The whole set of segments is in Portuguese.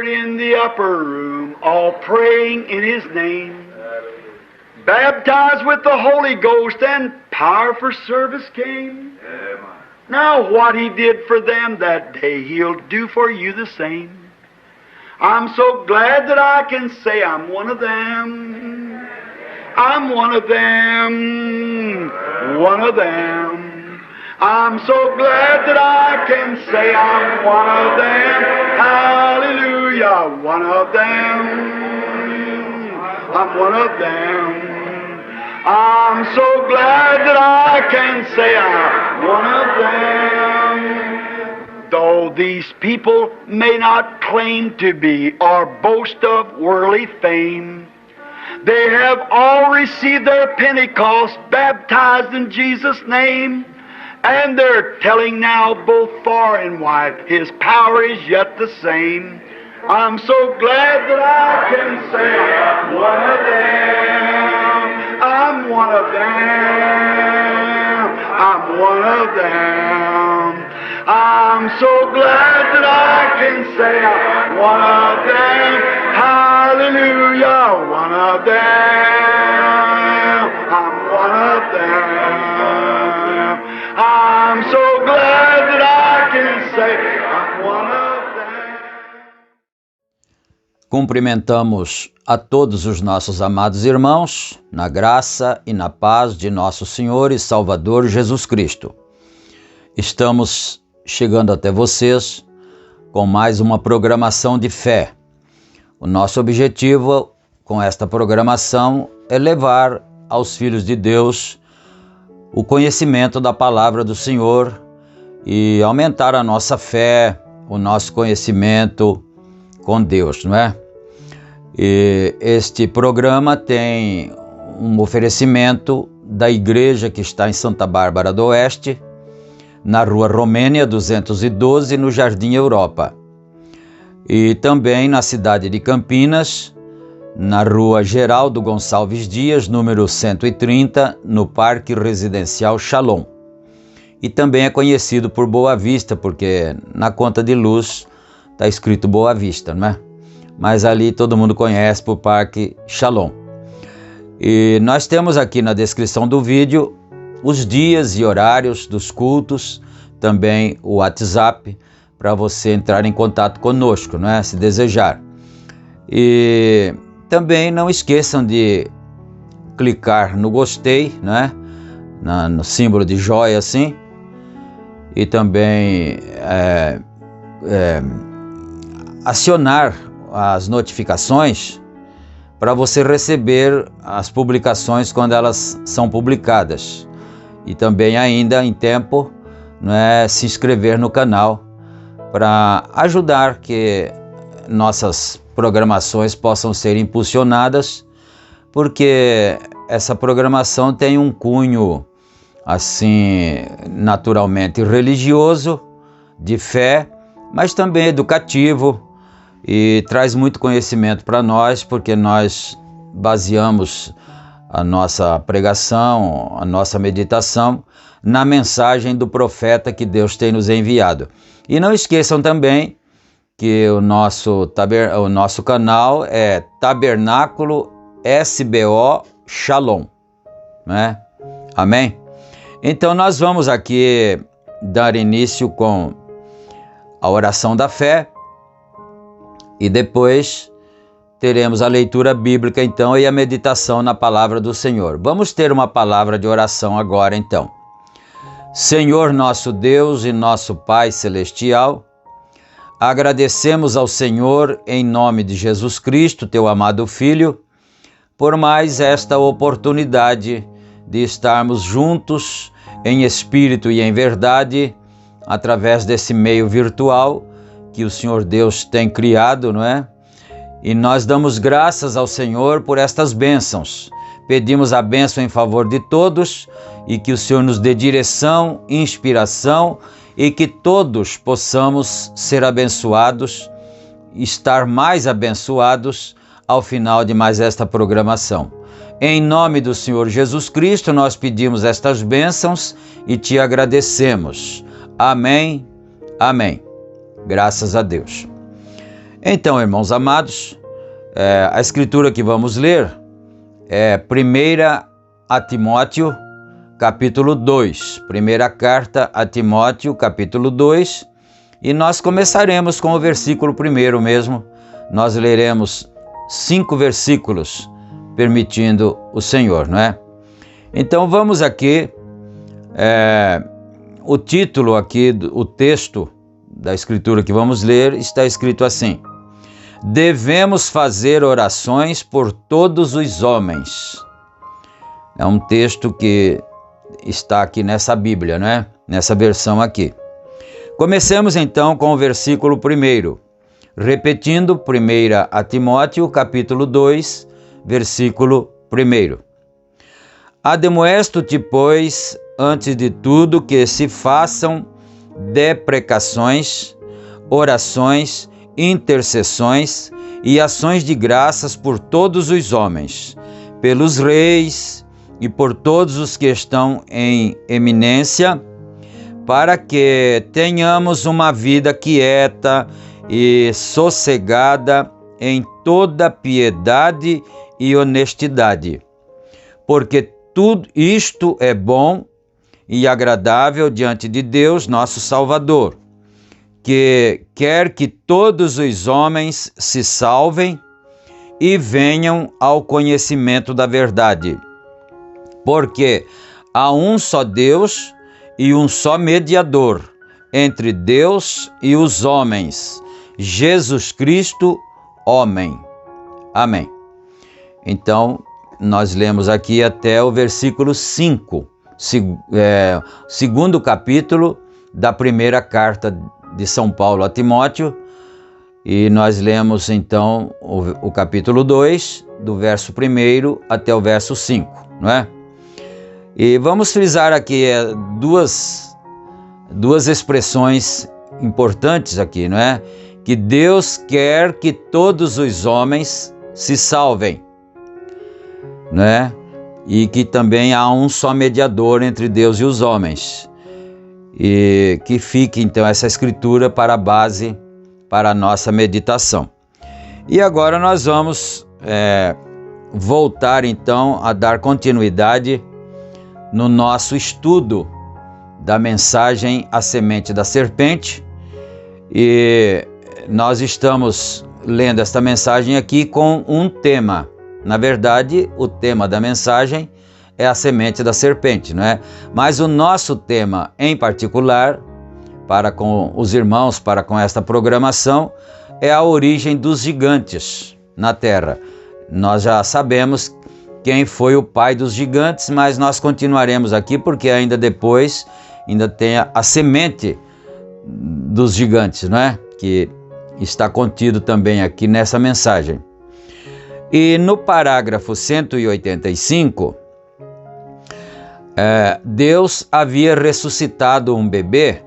gathered in the upper room, all praying in His name. Baptized with the Holy Ghost, and power for service came. Now what He did for them that day, He'll do for you the same. I'm so glad that I can say I'm one of them. I'm one of them. One of them. I'm so glad that I can say I'm one of them. Hallelujah. One of them. I'm one of them. I'm so glad that I can say I'm one of them. Though these people may not claim to be or boast of worldly fame, they have all received their Pentecost, baptized in Jesus' name, and they're telling now both far and wide, His power is yet the same. I'm so glad that I can say I'm one of them. I'm one of them. I'm one of them. I'm so glad that I can say I'm one of them. Hallelujah, one of them. I'm one of them. I'm so glad that I can say I'm one of them. Cumprimentamos a todos os nossos amados irmãos, na graça e na paz de nosso Senhor e Salvador Jesus Cristo. Estamos chegando até vocês com mais uma programação de fé. O nosso objetivo com esta programação é levar aos filhos de Deus o conhecimento da palavra do Senhor e aumentar a nossa fé, o nosso conhecimento com Deus, não é? E este programa tem um oferecimento da igreja que está em Santa Bárbara do Oeste, na Rua Romênia 212, no Jardim Europa. E também na cidade de Campinas, na Rua Geraldo Gonçalves Dias, número 130, no Parque Residencial Shalom. E também é conhecido por Boa Vista, porque na conta de luz está escrito Boa Vista, não é? Mas ali todo mundo conhece por Parque Shalom. E nós temos aqui na descrição do vídeo os dias e horários dos cultos, também o WhatsApp, para você entrar em contato conosco, não é? Se desejar. E também não esqueçam de clicar no gostei, não é? No símbolo de joia assim, e também acionar as notificações para você receber as publicações quando elas são publicadas. E também ainda em tempo, não é, se inscrever no canal para ajudar que nossas programações possam ser impulsionadas, porque essa programação tem um cunho assim naturalmente religioso, de fé, mas também educativo, e traz muito conhecimento para nós, porque nós baseamos a nossa pregação, a nossa meditação na mensagem do profeta que Deus tem nos enviado. E não esqueçam também que o nosso canal é Tabernáculo SBO Shalom, né? Amém? Então nós vamos aqui dar início com a oração da fé e depois teremos a leitura bíblica então e a meditação na palavra do Senhor. Vamos ter uma palavra de oração agora então. Senhor nosso Deus e nosso Pai Celestial, agradecemos ao Senhor em nome de Jesus Cristo, teu amado Filho, por mais esta oportunidade de estarmos juntos em espírito e em verdade, através desse meio virtual que o Senhor Deus tem criado, não é? E nós damos graças ao Senhor por estas bênçãos. Pedimos a bênção em favor de todos e que o Senhor nos dê direção, inspiração e que todos possamos ser abençoados, estar mais abençoados ao final de mais esta programação. Em nome do Senhor Jesus Cristo, nós pedimos estas bênçãos e te agradecemos. Amém, amém. Graças a Deus. Então, irmãos amados, a escritura que vamos ler é 1 a Timóteo, capítulo 2. Primeira carta a Timóteo, capítulo 2. E nós começaremos com o versículo 1 mesmo. Nós leremos 5 versículos, permitindo o Senhor, não é? Então vamos aqui, o título aqui, o texto da escritura que vamos ler, está escrito assim: devemos fazer orações por todos os homens. É um texto que está aqui nessa Bíblia, né? Nessa versão aqui. Comecemos então com o versículo 1. Repetindo, 1 a Timóteo, capítulo 2, versículo 1. Admoesto-te, pois, antes de tudo, que se façam deprecações, orações, intercessões e ações de graças por todos os homens, pelos reis e por todos os que estão em eminência, para que tenhamos uma vida quieta e sossegada em toda piedade e honestidade. Porque tudo isto é bom e agradável diante de Deus, nosso Salvador, que quer que todos os homens se salvem e venham ao conhecimento da verdade. Porque há um só Deus e um só mediador entre Deus e os homens, Jesus Cristo, homem. Amém. Então, nós lemos aqui até o versículo 5, segundo capítulo da primeira carta de São Paulo a Timóteo, e nós lemos então o capítulo 2, do verso 1 até o verso 5, não é? E vamos frisar aqui duas expressões importantes aqui, não é? Que Deus quer que todos os homens se salvem, não é? E que também há um só mediador entre Deus e os homens. E que fique então essa escritura para a base para a nossa meditação. E agora nós vamos voltar então a dar continuidade no nosso estudo da mensagem A Semente da Serpente, e nós estamos lendo esta mensagem aqui com um tema. Na verdade, o tema da mensagem é a semente da serpente, não é? Mas o nosso tema em particular, para com os irmãos, para com esta programação, é a origem dos gigantes na Terra. Nós já sabemos quem foi o pai dos gigantes, mas nós continuaremos aqui porque ainda depois tem a semente dos gigantes, não é? Que está contido também aqui nessa mensagem. E no parágrafo 185, Deus havia ressuscitado um bebê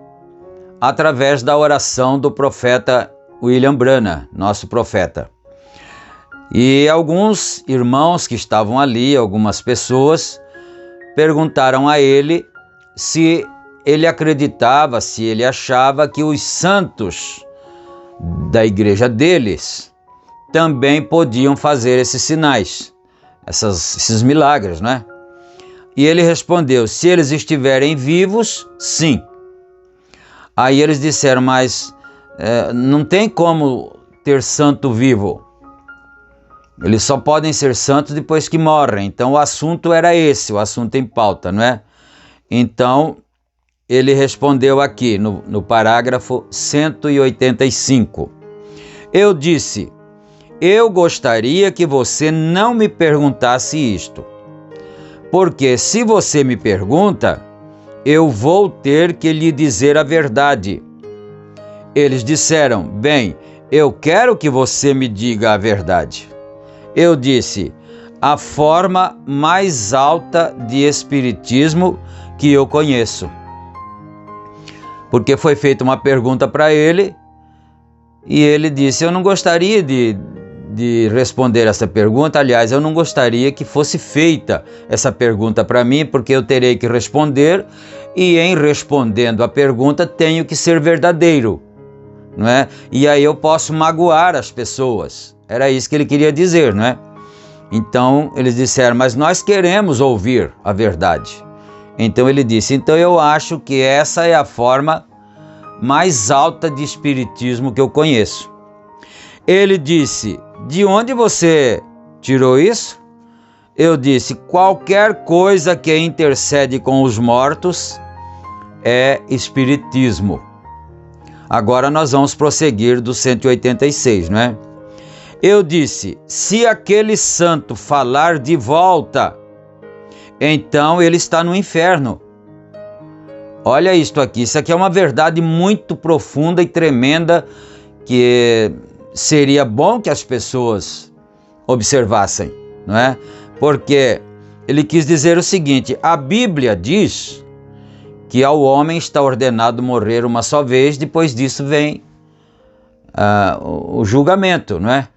através da oração do profeta William Branham, nosso profeta. E alguns irmãos que estavam ali, algumas pessoas, perguntaram a ele se ele acreditava, se ele achava que os santos da igreja deles também podiam fazer esses sinais, esses milagres, não é? E ele respondeu: se eles estiverem vivos, sim. Aí eles disseram: mas não tem como ter santo vivo. Eles só podem ser santos depois que morrem. Então o assunto era esse, o assunto em pauta, não é? Então ele respondeu aqui no parágrafo 185. Eu disse: eu gostaria que você não me perguntasse isto, porque se você me pergunta, eu vou ter que lhe dizer a verdade. Eles disseram: bem, eu quero que você me diga a verdade. Eu disse: a forma mais alta de espiritismo que eu conheço. Porque foi feita uma pergunta para ele e ele disse: eu não gostaria de responder essa pergunta. Aliás, eu não gostaria que fosse feita essa pergunta para mim, porque eu terei que responder, e em respondendo a pergunta tenho que ser verdadeiro, não é? E aí eu posso magoar as pessoas. Era isso que ele queria dizer, não é? Então eles disseram, mas nós queremos ouvir a verdade. Então ele disse, então eu acho que essa é a forma mais alta de espiritismo que eu conheço. Ele disse, de onde você tirou isso? Eu disse, qualquer coisa que intercede com os mortos é espiritismo. Agora nós vamos prosseguir do 186, não é? Eu disse, se aquele santo falar de volta, então ele está no inferno. Olha isto aqui, isso aqui é uma verdade muito profunda e tremenda que seria bom que as pessoas observassem, não é? Porque ele quis dizer o seguinte, a Bíblia diz que ao homem está ordenado morrer uma só vez, depois disso vem o julgamento, não é?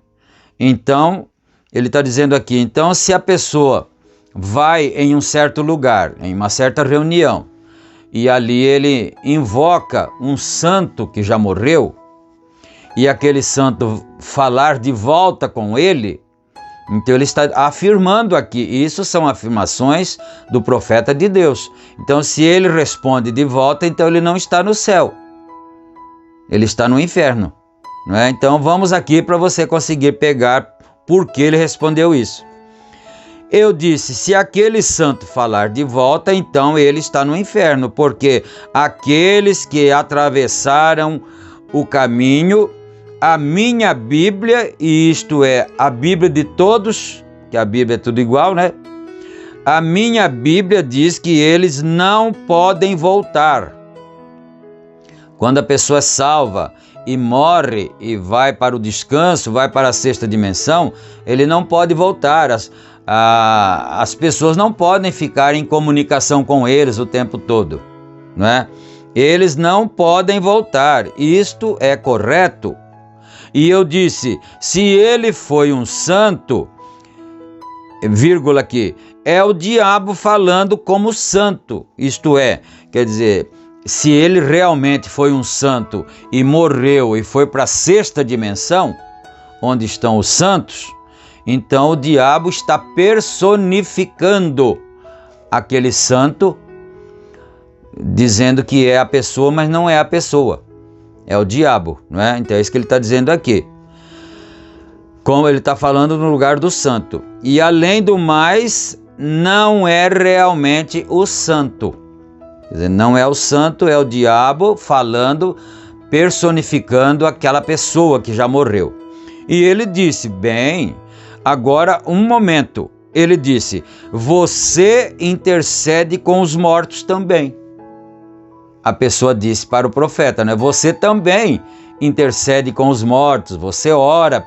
Então, ele está dizendo aqui, então se a pessoa vai em um certo lugar, em uma certa reunião, e ali ele invoca um santo que já morreu, e aquele santo falar de volta com ele, então ele está afirmando aqui, isso são afirmações do profeta de Deus. Então se ele responde de volta, então ele não está no céu, ele está no inferno, não é? Então vamos aqui para você conseguir pegar por que ele respondeu isso. Eu disse, se aquele santo falar de volta, então ele está no inferno, porque aqueles que atravessaram o caminho, a minha Bíblia, e isto é, a Bíblia de todos, que a Bíblia é tudo igual, né? A minha Bíblia diz que eles não podem voltar. Quando a pessoa é salva e morre e vai para o descanso, vai para a sexta dimensão, ele não pode voltar. As pessoas não podem ficar em comunicação com eles o tempo todo, não é? Eles não podem voltar. Isto é correto. E eu disse, se ele foi um santo, vírgula aqui, é o diabo falando como santo. Isto é, quer dizer, se ele realmente foi um santo e morreu e foi para a sexta dimensão, onde estão os santos, então o diabo está personificando aquele santo, dizendo que é a pessoa, mas não é a pessoa. É o diabo, não é? Então é isso que ele está dizendo aqui. Como ele está falando no lugar do santo. E além do mais, não é realmente o santo. Quer dizer, não é o santo, é o diabo falando, personificando aquela pessoa que já morreu. E ele disse, bem, agora um momento. Ele disse, você intercede com os mortos também. A pessoa disse para o profeta, né? Você também intercede com os mortos, você ora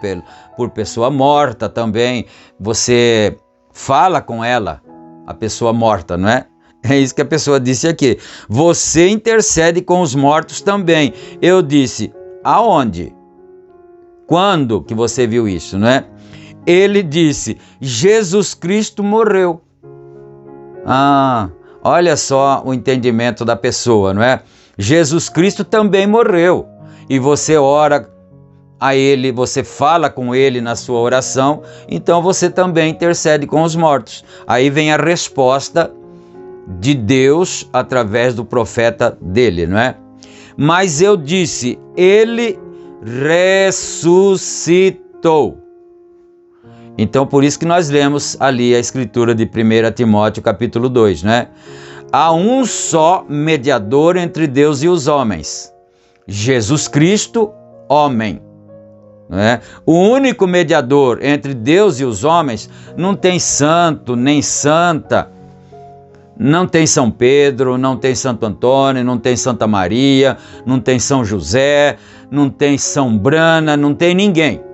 por pessoa morta também, você fala com ela, a pessoa morta, não é? É isso que a pessoa disse aqui. Você intercede com os mortos também. Eu disse, aonde? Quando que você viu isso, não é? Ele disse, Jesus Cristo morreu. Olha só o entendimento da pessoa, não é? Jesus Cristo também morreu. E você ora a Ele, você fala com Ele na sua oração, então você também intercede com os mortos. Aí vem a resposta de Deus através do profeta dele, não é? Mas eu disse, Ele ressuscitou. Então, por isso que nós lemos ali a escritura de 1 Timóteo capítulo 2, né? Há um só mediador entre Deus e os homens, Jesus Cristo, homem. Né? O único mediador entre Deus e os homens, não tem santo, nem santa, não tem São Pedro, não tem Santo Antônio, não tem Santa Maria, não tem São José, não tem São Brana, não tem ninguém.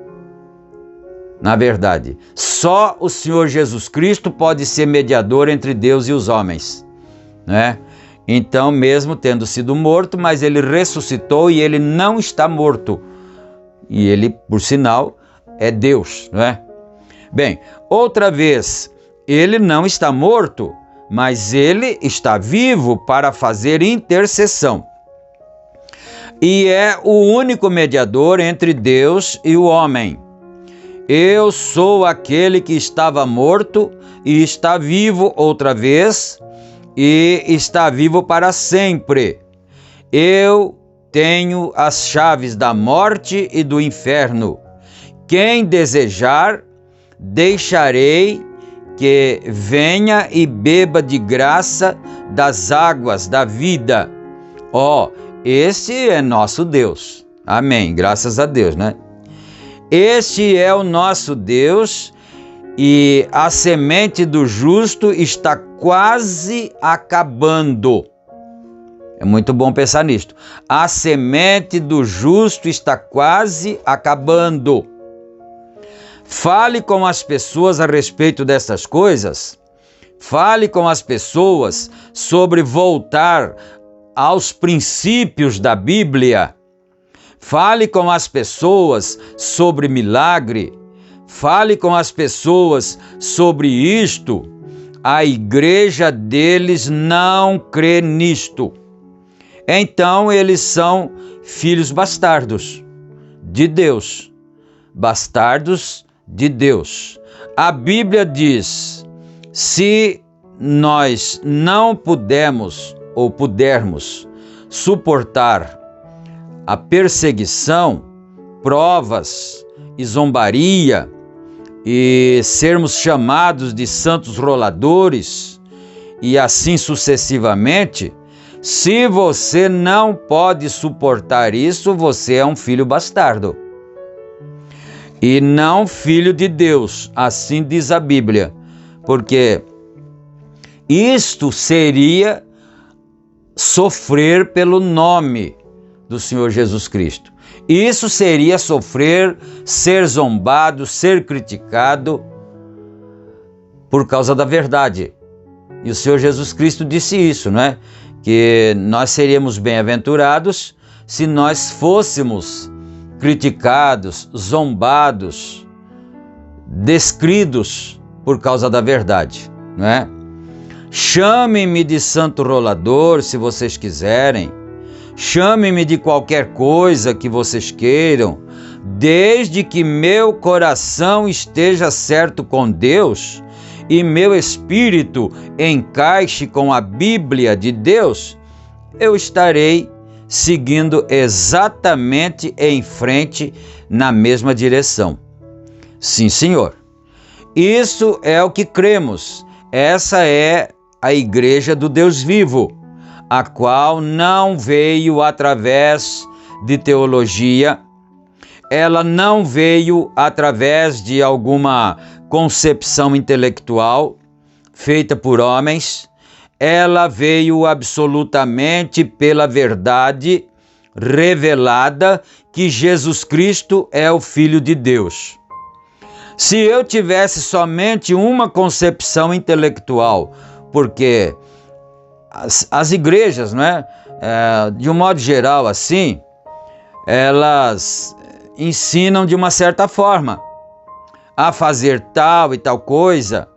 Na verdade, só o Senhor Jesus Cristo pode ser mediador entre Deus e os homens, né? Então, mesmo tendo sido morto, mas ele ressuscitou e ele não está morto. E ele, por sinal, é Deus, não é? Bem, outra vez, ele não está morto, mas ele está vivo para fazer intercessão. e é o único mediador entre Deus e o homem. Eu sou aquele que estava morto e está vivo outra vez, e está vivo para sempre. Eu tenho as chaves da morte e do inferno. Quem desejar, deixarei que venha e beba de graça das águas da vida. Esse é nosso Deus. Amém. Graças a Deus, né? Este é o nosso Deus, e a semente do justo está quase acabando. É muito bom pensar nisto. A semente do justo está quase acabando. Fale com as pessoas a respeito dessas coisas. Fale com as pessoas sobre voltar aos princípios da Bíblia. Fale com as pessoas sobre milagre. Fale com as pessoas sobre isto. A igreja deles não crê nisto. Então eles são filhos bastardos de Deus. Bastardos de Deus. A Bíblia diz: se nós não pudermos suportar a perseguição, provas e zombaria, e sermos chamados de santos roladores, e assim sucessivamente, se você não pode suportar isso, você é um filho bastardo. E não filho de Deus, assim diz a Bíblia. Porque isto seria sofrer pelo nome do Senhor Jesus Cristo. Isso seria sofrer, ser zombado, ser criticado por causa da verdade. E o Senhor Jesus Cristo disse isso, não é? Que nós seríamos bem-aventurados se nós fôssemos criticados, zombados, descridos por causa da verdade, não é? Chamem-me de santo rolador se vocês quiserem. Chamem-me de qualquer coisa que vocês queiram, desde que meu coração esteja certo com Deus e meu espírito encaixe com a Bíblia de Deus, eu estarei seguindo exatamente em frente na mesma direção. Sim, Senhor. Isso é o que cremos. Essa é a igreja do Deus vivo, a qual não veio através de teologia, ela não veio através de alguma concepção intelectual feita por homens, ela veio absolutamente pela verdade revelada que Jesus Cristo é o Filho de Deus. Se eu tivesse somente uma concepção intelectual, porque as igrejas, não é? De um modo geral assim, elas ensinam de uma certa forma a fazer tal e tal coisa.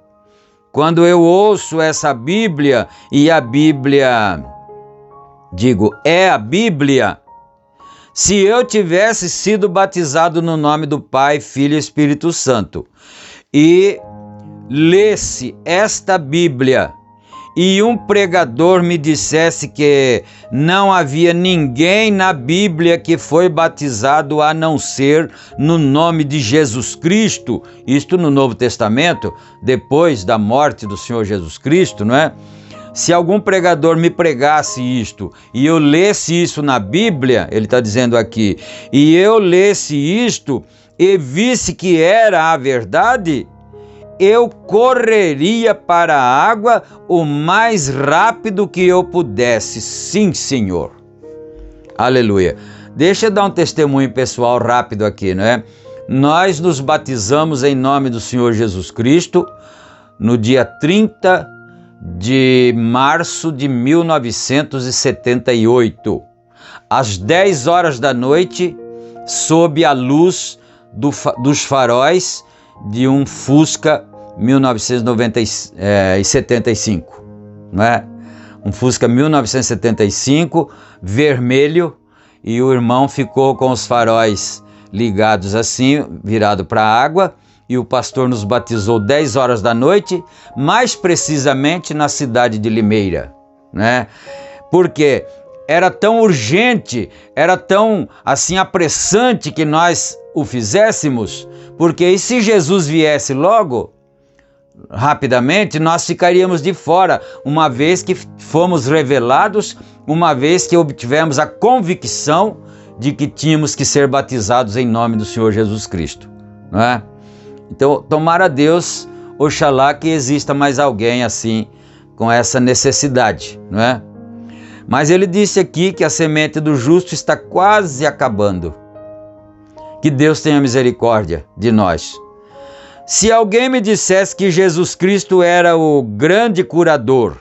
Quando eu ouço essa Bíblia, e a Bíblia, é a Bíblia, se eu tivesse sido batizado no nome do Pai, Filho e Espírito Santo, e lesse esta Bíblia, e um pregador me dissesse que não havia ninguém na Bíblia que foi batizado a não ser no nome de Jesus Cristo, isto no Novo Testamento, depois da morte do Senhor Jesus Cristo, não é? Se algum pregador me pregasse isto e eu lesse isso na Bíblia, ele está dizendo aqui, e eu lesse isto e visse que era a verdade, eu correria para a água o mais rápido que eu pudesse. Sim, Senhor. Aleluia. Deixa eu dar um testemunho pessoal rápido aqui, não é? Nós nos batizamos em nome do Senhor Jesus Cristo no dia 30 de março de 1978, às 10 horas da noite, sob a luz dos faróis de um Fusca 1975, não é? Um Fusca 1975, vermelho, e o irmão ficou com os faróis ligados assim, virado para a água, e o pastor nos batizou 10 horas da noite, mais precisamente na cidade de Limeira, né? Porque era tão urgente, era tão assim apressante que nós o fizéssemos, porque e se Jesus viesse logo, rapidamente, nós ficaríamos de fora, uma vez que fomos revelados, uma vez que obtivemos a convicção de que tínhamos que ser batizados em nome do Senhor Jesus Cristo, não é? Então, tomara a Deus, oxalá que exista mais alguém assim, com essa necessidade, não é? Mas ele disse aqui que a semente do justo está quase acabando. Que Deus tenha misericórdia de nós. Se alguém me dissesse que Jesus Cristo era o grande curador,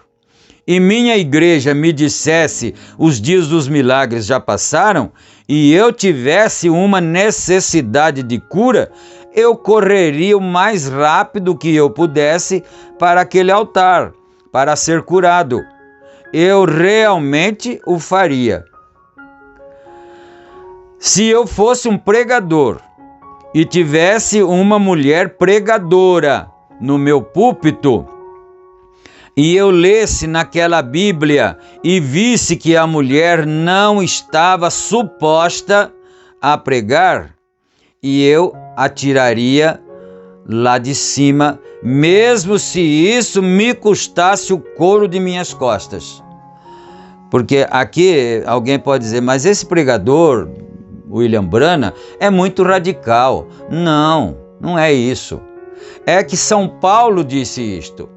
e minha igreja me dissesse os dias dos milagres já passaram, e eu tivesse uma necessidade de cura, eu correria o mais rápido que eu pudesse para aquele altar, para ser curado. Eu realmente o faria. Se eu fosse um pregador e tivesse uma mulher pregadora no meu púlpito, e eu lesse naquela Bíblia e visse que a mulher não estava suposta a pregar, e eu atiraria lá de cima, mesmo se isso me custasse o couro de minhas costas. Porque aqui alguém pode dizer, mas esse pregador, William Branham, é muito radical. Não, não é isso. É que São Paulo disse isto.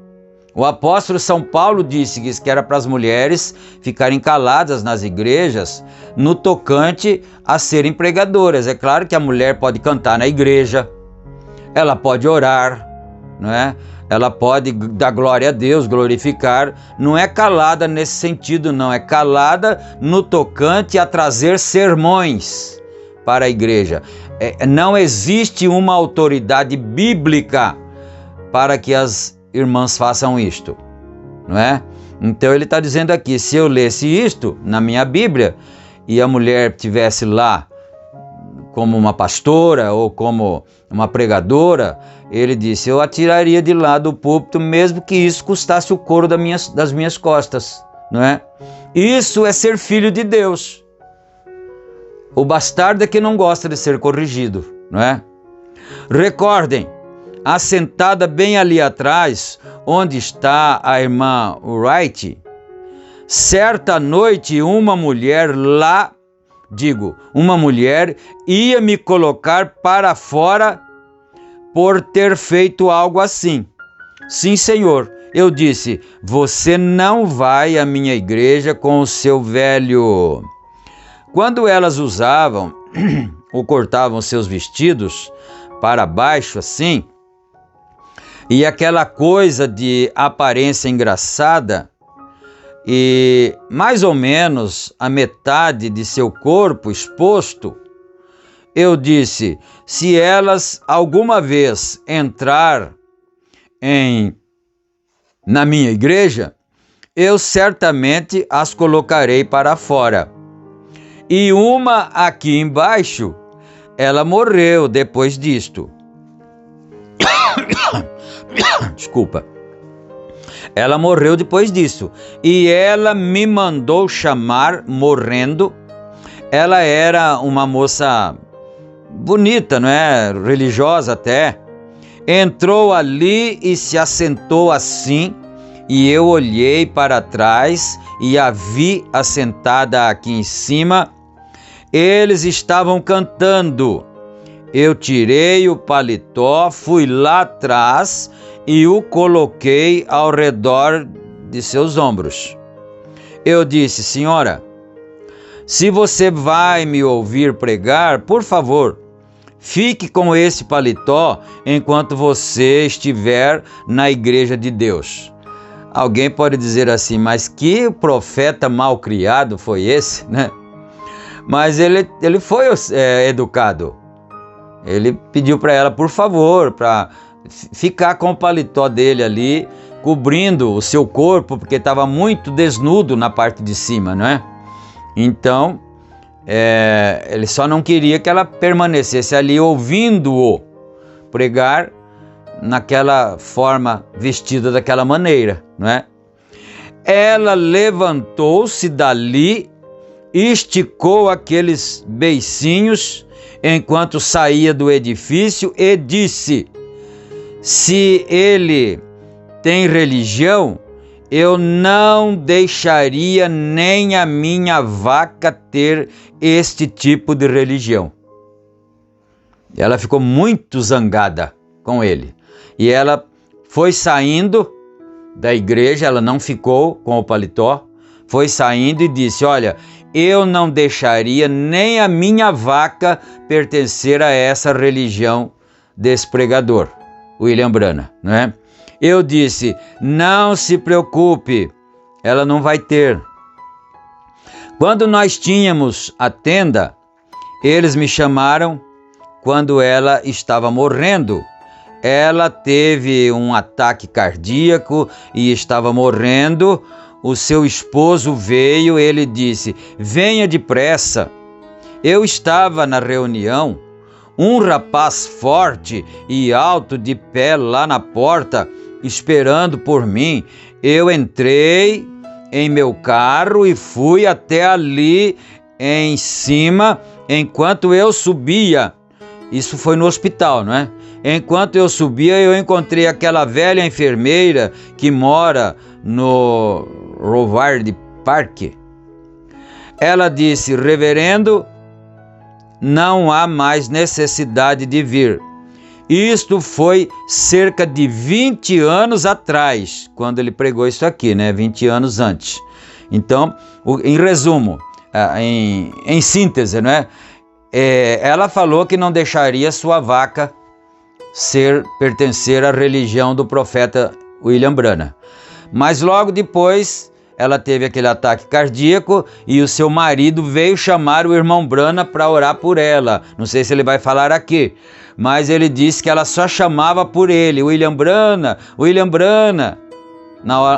O apóstolo São Paulo disse que era para as mulheres ficarem caladas nas igrejas no tocante a serem pregadoras. É claro que a mulher pode cantar na igreja, ela pode orar, não é? Ela pode dar glória a Deus, glorificar. Não é calada nesse sentido, não. É calada no tocante a trazer sermões para a igreja. Não existe uma autoridade bíblica para que as irmãs façam isto, não é? Então ele está dizendo aqui, se eu lesse isto na minha Bíblia e a mulher estivesse lá como uma pastora ou como uma pregadora, ele disse, eu atiraria de lá do púlpito, mesmo que isso custasse o couro das minhas costas, não é? Isso é ser filho de Deus. O bastardo é que não gosta de ser corrigido, não é? Recordem, assentada bem ali atrás, onde está a irmã Wright, certa noite uma mulher ia me colocar para fora por ter feito algo assim. Sim, senhor. Eu disse, você não vai à minha igreja com o seu velho... Quando elas usavam ou cortavam seus vestidos para baixo assim, e aquela coisa de aparência engraçada, e mais ou menos a metade de seu corpo exposto, eu disse, se elas alguma vez entrar na minha igreja, eu certamente as colocarei para fora. E uma aqui embaixo, ela morreu depois disto. Desculpa. Ela morreu depois disso. E ela me mandou chamar, morrendo. Ela era uma moça bonita, não é? Religiosa até. Entrou ali e se assentou assim. E eu olhei para trás e a vi assentada aqui em cima. Eles estavam cantando. Eu tirei o paletó, fui lá atrás e o coloquei ao redor de seus ombros. Eu disse, senhora, se você vai me ouvir pregar, por favor, fique com esse paletó enquanto você estiver na igreja de Deus. Alguém pode dizer assim, mas que profeta mal criado foi esse, né? Mas ele foi educado. Ele pediu para ela, por favor, para ficar com o paletó dele ali, cobrindo o seu corpo, porque estava muito desnudo na parte de cima, não é? Então, ele só não queria que ela permanecesse ali ouvindo-o pregar naquela forma, vestida daquela maneira, não é? Ela levantou-se dali, esticou aqueles beicinhos enquanto saía do edifício e disse: se ele tem religião, eu não deixaria nem a minha vaca ter este tipo de religião. E ela ficou muito zangada com ele. E ela foi saindo da igreja, ela não ficou com o paletó, foi saindo e disse: olha, eu não deixaria nem a minha vaca pertencer a essa religião desse pregador, William Branham, não é? Eu disse: não se preocupe, ela não vai ter. Quando nós tínhamos a tenda, eles me chamaram quando ela estava morrendo. Ela teve um ataque cardíaco e estava morrendo. O seu esposo veio, ele disse: venha depressa. Eu estava na reunião, um rapaz forte e alto de pé lá na porta, esperando por mim. Eu entrei em meu carro e fui até ali em cima. Enquanto eu subia, isso foi no hospital, não é? Enquanto eu subia, eu encontrei aquela velha enfermeira que mora no Rovard Park. Ela disse: reverendo, não há mais necessidade de vir. Isto foi cerca de 20 anos atrás, quando ele pregou isso aqui, né? 20 anos antes. Então, em resumo, em síntese, né? Ela falou que não deixaria sua vaca pertencer à religião do profeta William Branham. Mas logo depois ela teve aquele ataque cardíaco e o seu marido veio chamar o irmão Branham para orar por ela. Não sei se ele vai falar aqui, mas ele disse que ela só chamava por ele, William Branham,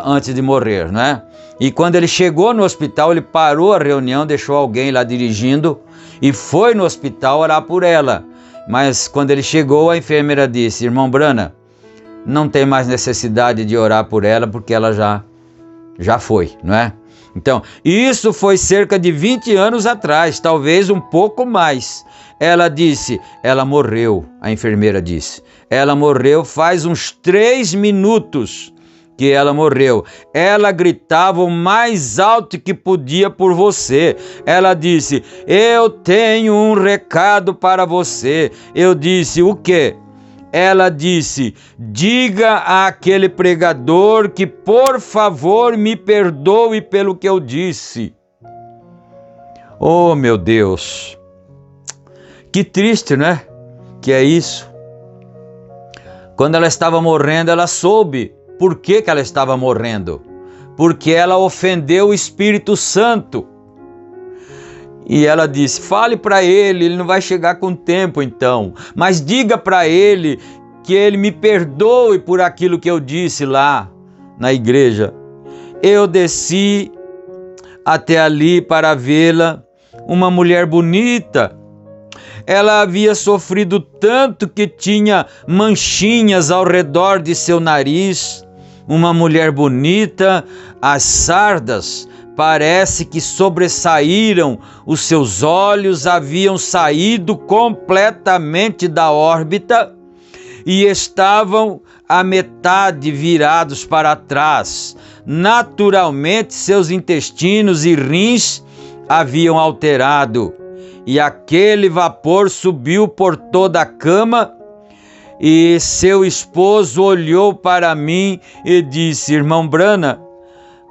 antes de morrer, né? E quando ele chegou no hospital, ele parou a reunião, deixou alguém lá dirigindo e foi no hospital orar por ela. Mas quando ele chegou, a enfermeira disse: irmão Branham, não tem mais necessidade de orar por ela, porque ela já foi, não é? Então, isso foi cerca de 20 anos atrás, talvez um pouco mais. Ela disse, ela morreu, a enfermeira disse. Ela morreu faz uns 3 minutos que ela morreu. Ela gritava o mais alto que podia por você. Ela disse: eu tenho um recado para você. Eu disse: o quê? Ela disse: diga àquele pregador que, por favor, me perdoe pelo que eu disse. Oh, meu Deus! Que triste, né? Que é isso. Quando ela estava morrendo, ela soube por que ela estava morrendo. Porque ela ofendeu o Espírito Santo. E ela disse: fale para ele não vai chegar com tempo então, mas diga para ele que ele me perdoe por aquilo que eu disse lá na igreja. Eu desci até ali para vê-la, uma mulher bonita. Ela havia sofrido tanto que tinha manchinhas ao redor de seu nariz. Uma mulher bonita, as sardas parece que sobressaíram, os seus olhos haviam saído completamente da órbita e estavam à metade virados para trás. Naturalmente, seus intestinos e rins haviam alterado, e aquele vapor subiu por toda a cama. E seu esposo olhou para mim e disse: irmão Branham,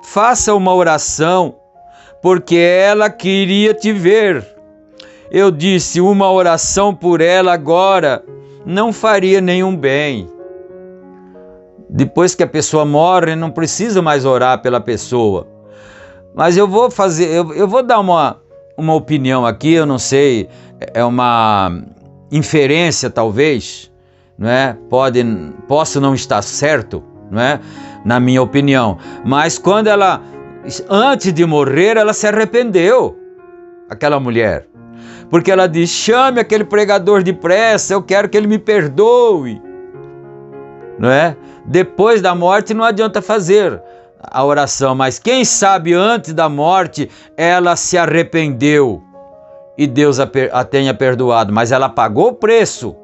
faça uma oração, porque ela queria te ver. Eu disse: uma oração por ela agora não faria nenhum bem. Depois que a pessoa morre, não precisa mais orar pela pessoa. Mas eu vou dar uma opinião aqui, eu não sei, é uma inferência talvez, não é? Posso não estar certo, não é? Na minha opinião, mas quando ela, antes de morrer, ela se arrependeu. aquela mulher. Porque ela diz: chame aquele pregador depressa, eu quero que ele me perdoe. Não é? Depois da morte não adianta fazer a oração, mas quem sabe antes da morte ela se arrependeu e Deus a tenha perdoado, mas ela pagou o preço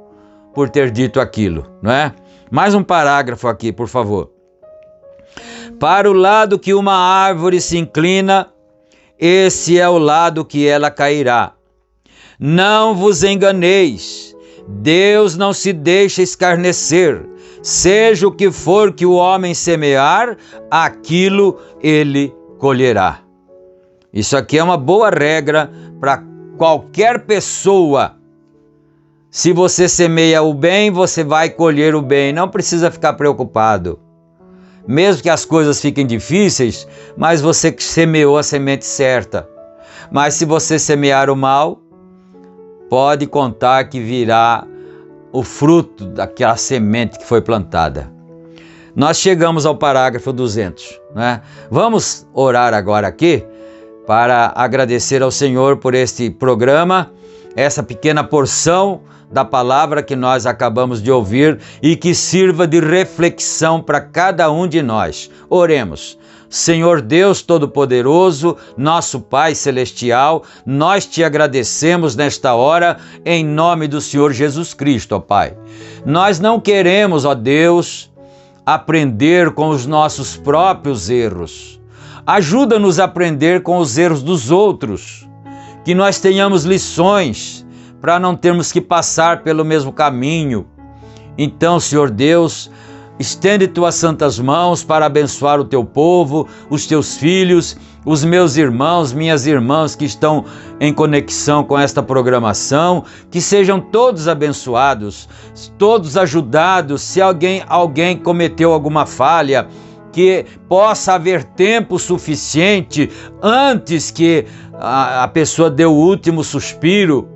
por ter dito aquilo, não é? Mais um parágrafo aqui, por favor. Para o lado que uma árvore se inclina, esse é o lado que ela cairá. Não vos enganeis, Deus não se deixa escarnecer. Seja o que for que o homem semear, aquilo ele colherá. Isso aqui é uma boa regra para qualquer pessoa. Se você semeia o bem, você vai colher o bem. Não precisa ficar preocupado. Mesmo que as coisas fiquem difíceis, mas você semeou a semente certa. Mas se você semear o mal, pode contar que virá o fruto daquela semente que foi plantada. Nós chegamos ao parágrafo 200, né? Vamos orar agora aqui para agradecer ao Senhor por este programa, essa pequena porção da palavra que nós acabamos de ouvir e que sirva de reflexão para cada um de nós. Oremos. Senhor Deus Todo-Poderoso, nosso Pai Celestial, nós te agradecemos nesta hora em nome do Senhor Jesus Cristo, ó Pai. Nós não queremos, ó Deus, aprender com os nossos próprios erros. Ajuda-nos a aprender com os erros dos outros, que nós tenhamos lições para não termos que passar pelo mesmo caminho. Então, Senhor Deus, estende tuas santas mãos para abençoar o teu povo, os teus filhos, os meus irmãos, minhas irmãs que estão em conexão com esta programação, que sejam todos abençoados, todos ajudados. Se alguém cometeu alguma falha, que possa haver tempo suficiente antes que a pessoa dê o último suspiro,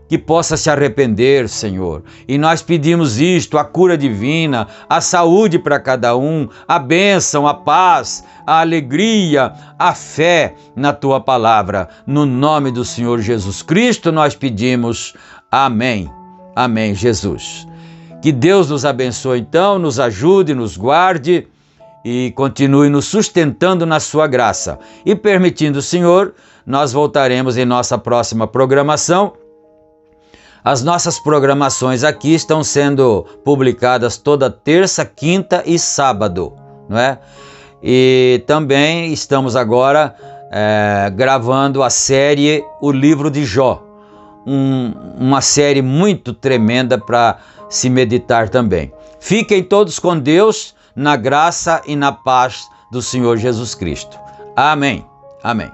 que possa se arrepender, Senhor. E nós pedimos isto, a cura divina, a saúde para cada um, a bênção, a paz, a alegria, a fé na Tua palavra. No nome do Senhor Jesus Cristo nós pedimos. Amém. Amém, Jesus. Que Deus nos abençoe então, nos ajude, nos guarde e continue nos sustentando na Sua graça. E permitindo o Senhor, nós voltaremos em nossa próxima programação. As nossas programações aqui estão sendo publicadas toda terça, quinta e sábado, não é? E também estamos agora gravando a série O Livro de Jó, uma série muito tremenda para se meditar também. Fiquem todos com Deus, na graça e na paz do Senhor Jesus Cristo. Amém. Amém.